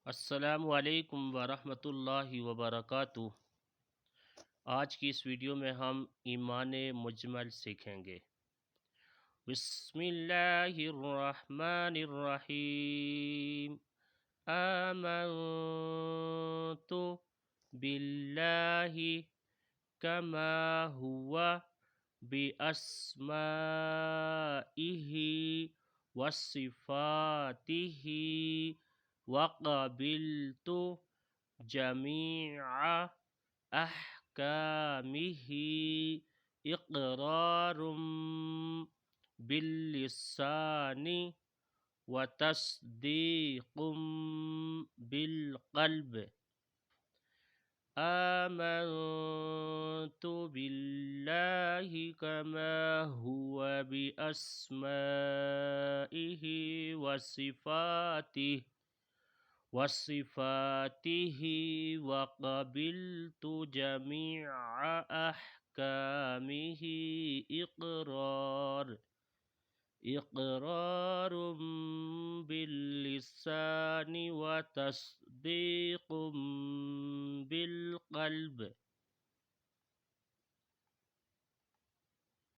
अस्सलामु अलैकुम वरहमतुल्लाहि वबरकातुह। आज की इस वीडियो में हम ईमान मुजमल सीखेंगे। बिस्मिल्लाहिर्रहमानिर्रहीम। आमन्तु बिल्लाहि कमा हुवा बिअस्माइहि वसिफातिहि वक़बिलतु जमीअ अहकामिही इक़रारुम बिल्लिसानी व तस्दीक़ुम बिलक़ल्ब। आमन्तु बिल्लाहि कमा हुवा बिअस्माइहि वसिफातिहि वक़बिलतु जमीअ अहकामिही इक़रारुम बिल्लिसानि व तस्दीक़ुम